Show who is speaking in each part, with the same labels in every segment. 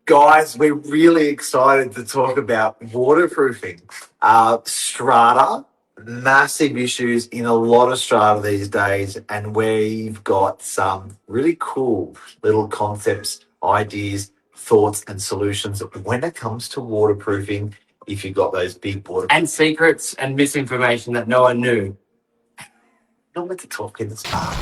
Speaker 1: Guys, we're really excited to talk about waterproofing. Strata, massive issues in a lot of strata these days, and we've got some really cool little concepts, ideas, thoughts, and solutions when it comes to waterproofing. If you've got those big water
Speaker 2: And secrets and misinformation that no one knew.
Speaker 1: not meant to talk in the spa.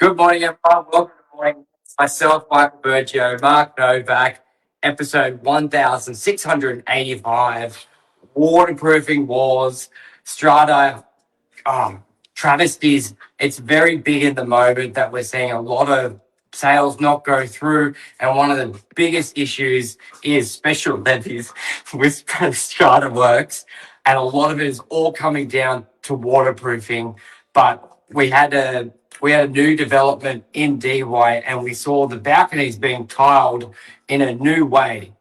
Speaker 2: Good morning, everyone. Welcome to morning. Myself, Michael Bergio, Mark Novak, episode 1685. Waterproofing wars, strata, travesties. It's very big at the moment that we're seeing a lot of sales not go through. And one of the biggest issues is special levies with strata works. And a lot of it is all coming down to waterproofing. But we had a new development in DY and we saw the balconies being tiled in a new way.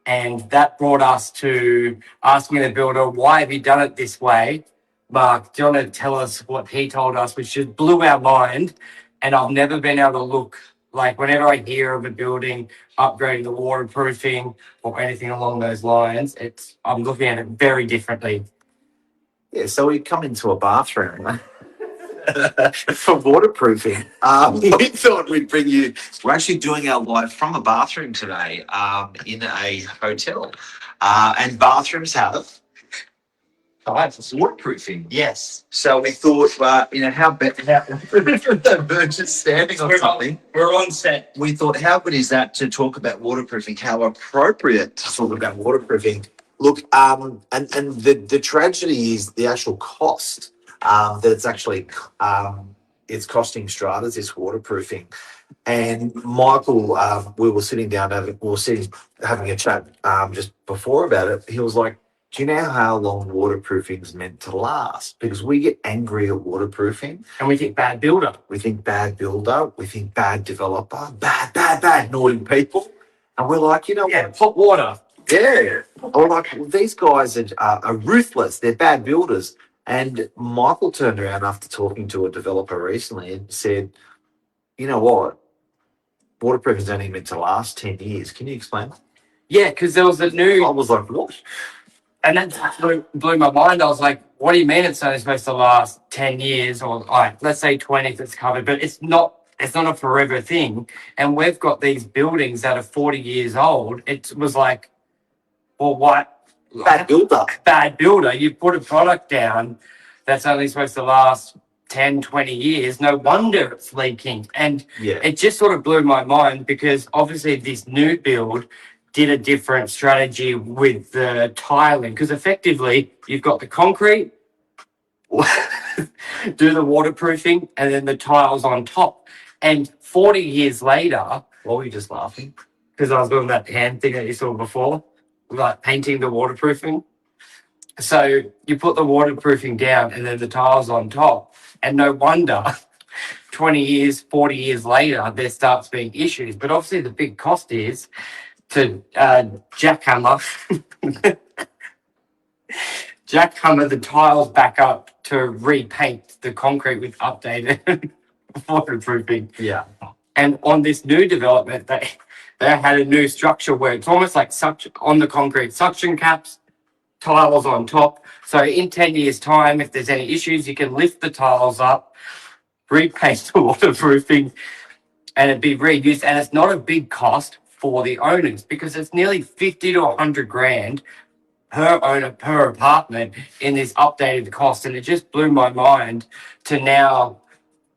Speaker 2: And that brought us to asking the builder, why have you done it this way? Mark, do you want to tell us what he told us, which just blew our mind? And I've never been able to look, like whenever I hear of a building upgrading the waterproofing or anything along those lines, I'm looking at it very differently.
Speaker 1: Yeah, so we come into a bathroom for waterproofing. We thought we'd bring you. We're actually doing our live from a bathroom today in a hotel. And bathrooms have waterproofing.
Speaker 2: Yes.
Speaker 1: So we thought, how better the merchant's standing on something.
Speaker 2: We're on set.
Speaker 1: We thought, how good is that to talk about waterproofing? How appropriate to talk about waterproofing. Look, and the tragedy is the actual cost that it's actually it's costing Stratas this waterproofing. And Michael, we were sitting down, having a chat just before about it. He was like, do you know how long waterproofing is meant to last? Because we get angry at waterproofing.
Speaker 2: And we think bad builder.
Speaker 1: We think bad builder. We think bad developer. Bad, naughty people. And we're like,
Speaker 2: what? Hot water.
Speaker 1: Yeah. We're like, well, these guys are ruthless. They're bad builders. And Michael turned around after talking to a developer recently and said, you know what? Waterproofing is only meant to last 10 years. Can you explain?
Speaker 2: Yeah, because there was a new...
Speaker 1: I was like, what?
Speaker 2: And that blew my mind. I was like, what do you mean it's only supposed to last 10 years or let's say 20 if it's covered, but it's not a forever thing. And we've got these buildings that are 40 years old. It was like, well, what?
Speaker 1: Bad builder.
Speaker 2: Bad builder. You put a product down that's only supposed to last 10, 20 years. No wonder it's leaking. And It just sort of blew my mind because obviously this new build did a different strategy with the tiling because effectively you've got the concrete, do the waterproofing, and then the tiles on top. And 40 years later...
Speaker 1: Why were you just laughing?
Speaker 2: Because I was doing that hand thing that you saw before, like painting the waterproofing. So you put the waterproofing down and then the tiles on top. And no wonder 20 years, 40 years later, there starts being issues. But obviously the big cost is to jackhammer the tiles back up to repaint the concrete with updated waterproofing.
Speaker 1: Yeah.
Speaker 2: And on this new development, they had a new structure where it's almost like on the concrete suction caps, tiles on top. So in 10 years' time, if there's any issues, you can lift the tiles up, repaint the waterproofing, and it'd be reused. And it's not a big cost for the owners because it's nearly 50 to 100 grand per owner per apartment in this updated cost. And it just blew my mind to now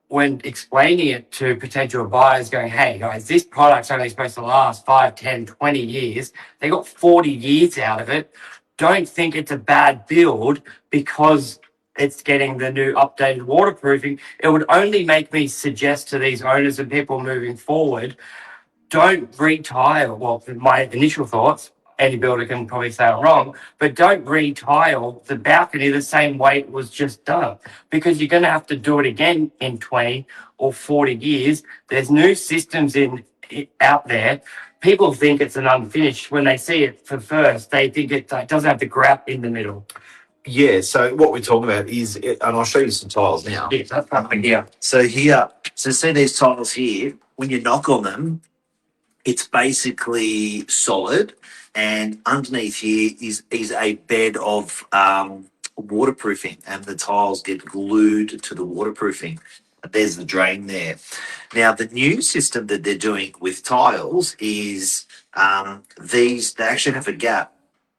Speaker 2: when explaining it to potential buyers going, hey guys, this product's only supposed to last 5, 10, 20 years. They got 40 years out of it. Don't think it's a bad build because it's getting the new updated waterproofing. It would only make me suggest to these owners and people moving forward, don't retile. Well, my initial thoughts, any builder can probably say I'm wrong, but don't retile the balcony the same way it was just done, because you're going to have to do it again in 20 or 40 years. There's new systems out there. People think it's an unfinished. When they see it for first, they think it doesn't have the grout in the middle.
Speaker 1: Yeah, so what we're talking about is, and I'll show you some tiles now.
Speaker 2: Yeah, that's something here.
Speaker 1: So here, so see these tiles here, when you knock on them, it's basically solid, and underneath here is a bed of waterproofing, and the tiles get glued to the waterproofing. There's the drain there. Now, the new system that they're doing with tiles is they actually have a gap.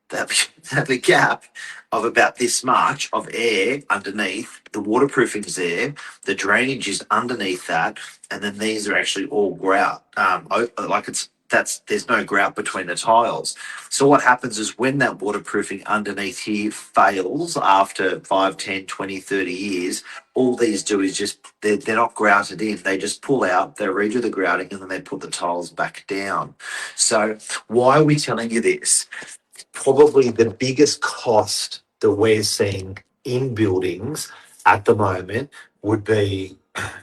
Speaker 1: They have a gap of about this much of air underneath. The waterproofing's there, the drainage is underneath that, and then these are actually all grout. There's no grout between the tiles. So what happens is when that waterproofing underneath here fails after 5, 10, 20, 30 years, all these do is just, they're not grouted in. They just pull out, they redo the grouting, and then they put the tiles back down. So why are we telling you this? Probably the biggest cost that we're seeing in buildings at the moment would be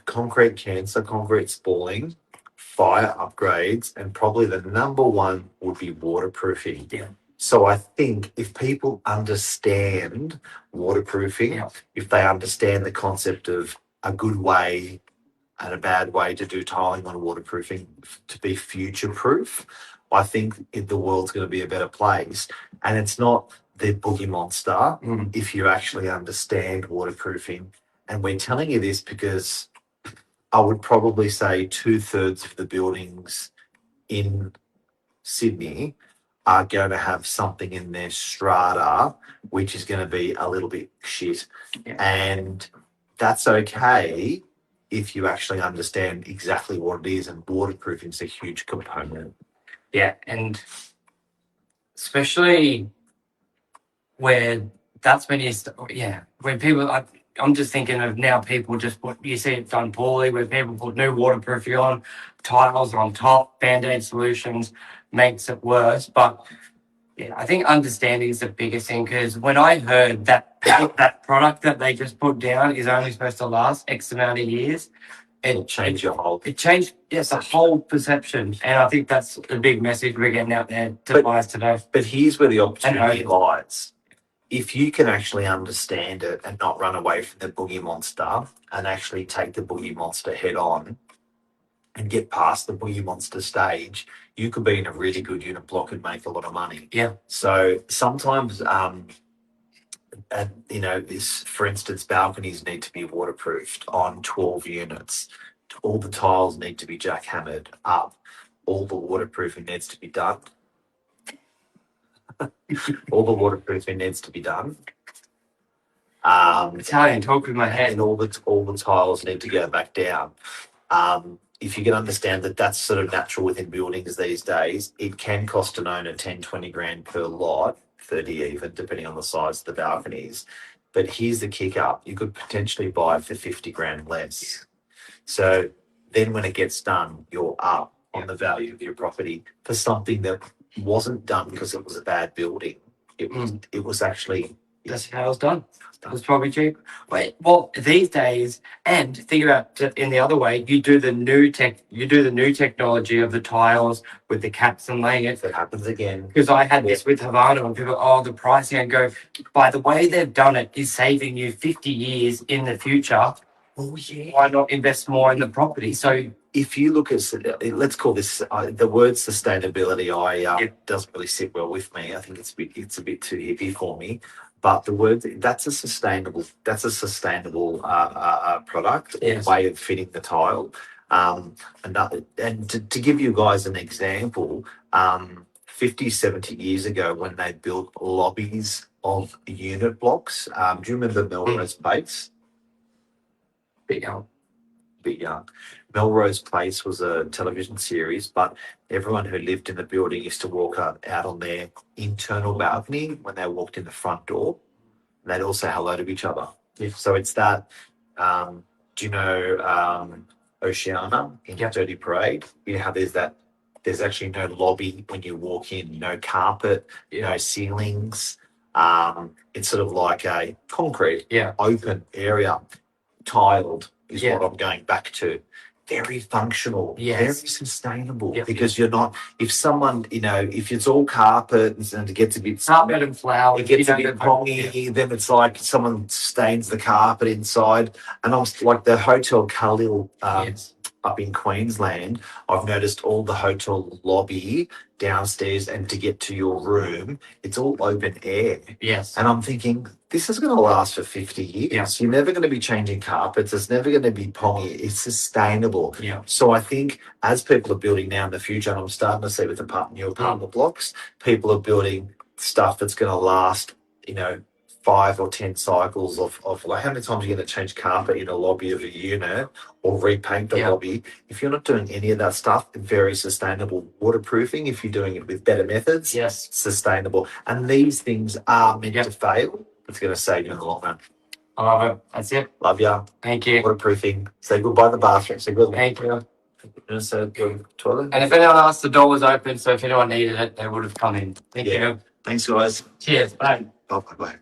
Speaker 1: concrete cancer, concrete spalling, fire upgrades, and probably the number one would be waterproofing.
Speaker 2: Yeah.
Speaker 1: So I think if people understand waterproofing, if they understand the concept of a good way and a bad way to do tiling on waterproofing to be future proof, I think the world's going to be a better place. And it's not the boogie monster if you actually understand waterproofing. And we're telling you this because I would probably say 2/3 of the buildings in Sydney are going to have something in their strata which is going to be a little bit shit.
Speaker 2: Yeah.
Speaker 1: And that's okay if you actually understand exactly what it is, and waterproofing is a huge component.
Speaker 2: Yeah, and especially where that's when when people, I'm just thinking of now people just put, you see it done poorly where people put new waterproofing on, tiles on top, Band-Aid solutions makes it worse. But yeah, I think understanding is the biggest thing, because when I heard that that product that they just put down is only supposed to last X amount of years,
Speaker 1: It changed your whole.
Speaker 2: It changed, yes, the whole perception, and I think that's a big message we're getting out there to buyers today.
Speaker 1: But here's where the opportunity lies. If you can actually understand it and not run away from the boogie monster, and actually take the boogie monster head on and get past the boogie monster stage, you could be in a really good unit block and make a lot of money.
Speaker 2: Yeah.
Speaker 1: So sometimes, this, for instance, balconies need to be waterproofed on 12 units. All the tiles need to be jackhammered up. All the waterproofing needs to be done. All the waterproofing needs to be done.
Speaker 2: Italian, talk with my head.
Speaker 1: And all the tiles need to go back down. If you can understand that that's sort of natural within buildings these days, it can cost an owner 10, 20 grand per lot, 30 even, depending on the size of the balconies. But here's the kick up. You could potentially buy it for 50 grand less. So then when it gets done, you're up on the value of your property for something that wasn't done because it was a bad building. It was actually...
Speaker 2: That's how it was done. It was probably cheap. Well, these days, and think about it in the other way, you do the new technology of the tiles with the caps and laying it.
Speaker 1: That happens again.
Speaker 2: Because I had this with Havana, and people, the pricing, and go, by the way they've done it is saving you 50 years in the future.
Speaker 1: Oh yeah.
Speaker 2: Why not invest more in the property? So
Speaker 1: if you look at, let's call this the word sustainability. It doesn't really sit well with me. I think it's a bit too hippie for me. But the word, that's a sustainable product or way of fitting the tile. And to give you guys an example, 50, 70 years ago when they built lobbies of unit blocks, do you remember Melrose Place?
Speaker 2: Bit young.
Speaker 1: Melrose Place was a television series, but everyone who lived in the building used to walk out on their internal balcony when they walked in the front door. And they'd all say hello to each other. So it's that, do you know Oceana in Dirty Parade? You know how there's that There's actually no lobby when you walk in, no carpet, no ceilings. It's sort of like a concrete, open area, tiled is what I'm going back to. Very functional, very sustainable, because you're not, if someone, if it's all carpet and it gets a bit
Speaker 2: Carpet and flowers,
Speaker 1: it gets a bit pongy, then it's like someone stains the carpet inside. And I'm like the Hotel Khalil up in Queensland, I've noticed all the hotel lobby downstairs and to get to your room, it's all open air.
Speaker 2: Yes.
Speaker 1: And I'm thinking, this is going to last for 50 years.
Speaker 2: Yeah.
Speaker 1: You're never going to be changing carpets. It's never going to be pongy. It's sustainable.
Speaker 2: Yeah.
Speaker 1: So I think as people are building now in the future, and I'm starting to see with new apartment blocks, people are building stuff that's going to last, 5 or 10 cycles of like how many times are you going to change carpet in a lobby of a unit or repaint the lobby? If you're not doing any of that stuff, very sustainable. Waterproofing, if you're doing it with better methods, sustainable. And these things are meant to fail. It's going to save you in the long run.
Speaker 2: I love it. That's it.
Speaker 1: Love ya.
Speaker 2: Thank you.
Speaker 1: Waterproofing. Say goodbye to the bathroom. Say goodbye.
Speaker 2: Thank you.
Speaker 1: Just toilet.
Speaker 2: And if anyone asked, the door was open, so if anyone needed it, they would have come in. Thank you.
Speaker 1: Thanks, guys.
Speaker 2: Cheers. Bye.
Speaker 1: Bye.